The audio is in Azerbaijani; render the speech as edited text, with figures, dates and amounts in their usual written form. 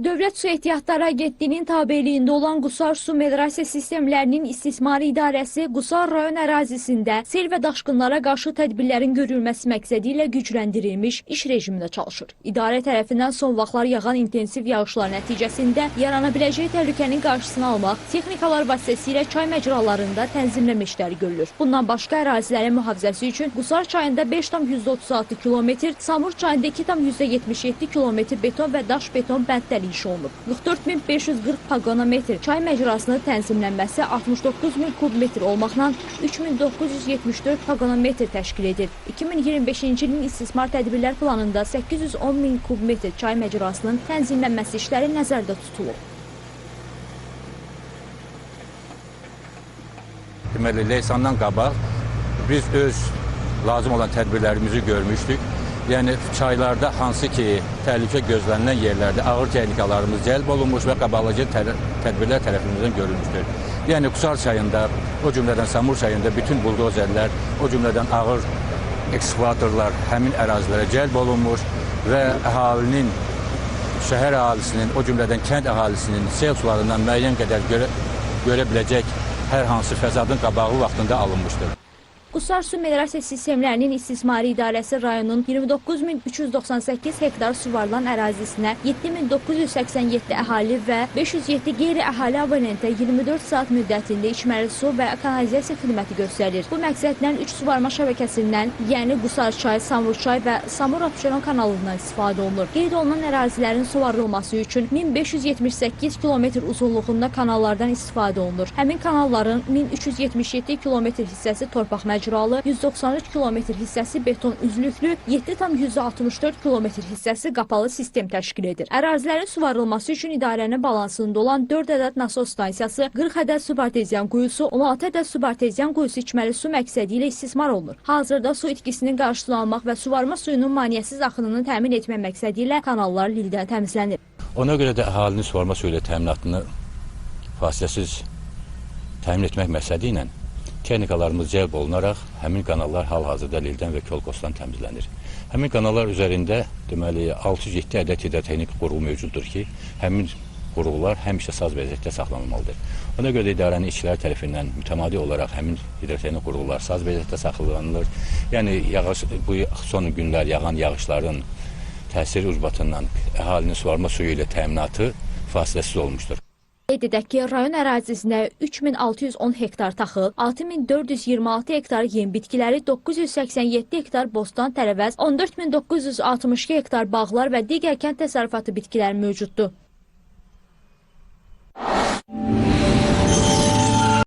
Dövlət Su Ehtiyatları Agentliyinin tabeliyində olan Qusar Su Medrasiya Sistemlərinin İstismarı İdarəsi Qusar rayon ərazisində sel və daşqınlara qarşı tədbirlərin görülməsi məqsədi ilə gücləndirilmiş iş rejimində çalışır. İdarə tərəfindən son vaxtlar yağan intensiv yağışlar nəticəsində yarana biləcək təhlükənin qarşısını almaq, texnikalar vasitəsilə çay məcralarında tənzimləmə işləri görülür. Bundan başqa ərazilərin mühafizəsi üçün Qusar çayında 5,36 km, Samur çayında 2,77 km beton və daş beton bəndləri iş olunub. 44540 paqonometr çay məcrasının tənzimlənməsi 69000 kubmetr olmaqla 3974 paqonometr təşkil edir. 2025-ci ilin istismar tədbirlər planında 810.000 kubmetr çay məcrasının tənzimlənməsi işləri nəzərdə tutulub. Deməli, Leysandan qabaq biz öz lazım olan tədbirlərimizi görmüşdük. Yəni çaylarda hansı ki təhlükə gözlənilən yerlərdə ağır texnikalarımız cəlb olunmuş və qabaqlayıcı tədbirlər tərəfimizdən görülmüşdür. Yəni Qusar çayında, o cümlədən Samur çayında bütün buldozerlər, o cümlədən ağır ekskavatorlar həmin ərazilərə cəlb olunmuş və əhalinin, şəhər əhalisinin, o cümlədən kənd əhalisinin sel sularından müəyyən qədər görə biləcək hər hansı fəsadın qabağı vaxtında alınmışdır. Qusar Su Medrasiya Sistemlərinin İstismarı İdarəsi rayonun 29398 hektar suvarılan ərazisinə 7987 əhali və 507 qeyri-əhali abonentə 24 saat müddətində içməli su və kanalizasiya xidməti göstərir. Bu məqsədlə 3 suvarma şəbəkəsindən, yəni Qusar çay, Samur çay və Samur-Abşeron kanalından istifadə olunur. Qeyd olunan ərazilərin suvarılması üçün 1578 km uzunluğunda kanallardan istifadə olunur. Həmin kanalların 1377 km hissəsi torpaq məcralı, 193 km hissəsi beton üzlüklü, 7,64 km hissəsi qapalı sistem təşkil edir. Ərazilərin suvarılması üçün idarənin balansında olan 4 ədəd nasos stansiyası, 40 ədəd subarteziyan quyusu, 16 ədəd subarteziyan quyusu içməli su məqsədi ilə istismar olunur. Hazırda su itkisinin qarşısını almaq və suvarma suyunun maneəsiz axınını təmin etmək məqsədi ilə kanallar lildən təmizlənir. Ona görə də əhalinin suvarma suyu ilə təminatını fasiləsiz təmin etmək məqsədi ilə texnikalarımız cəlb olunaraq həmin kanallar hal-hazırda lildən və kolkosdan təmizlənir. Həmin kanallar üzərində deməli 607 ədəd hidrotexnik qurğu mövcuddur ki, həmin qurğular həmişə saz vəziyyətdə saxlanılmalıdır. Ona görə də idarənin işçiləri tərəfindən mütəmadi olaraq həmin hidrotexnik qurğular saz vəziyyətdə saxlanılır. Yəni bu son günlər yağan yağışların təsiri ucbatından əhalinin suvarma suyu ilə təminatı fasiləsiz olmuşdur. Qeyd edək ki, rayon ərazisinə 3610 hektar taxıl, 6426 hektar yem bitkiləri, 987 hektar bostan tərəvəz, 14962 hektar bağlar və digər kənd təsərrüfatı bitkiləri mövcuddur.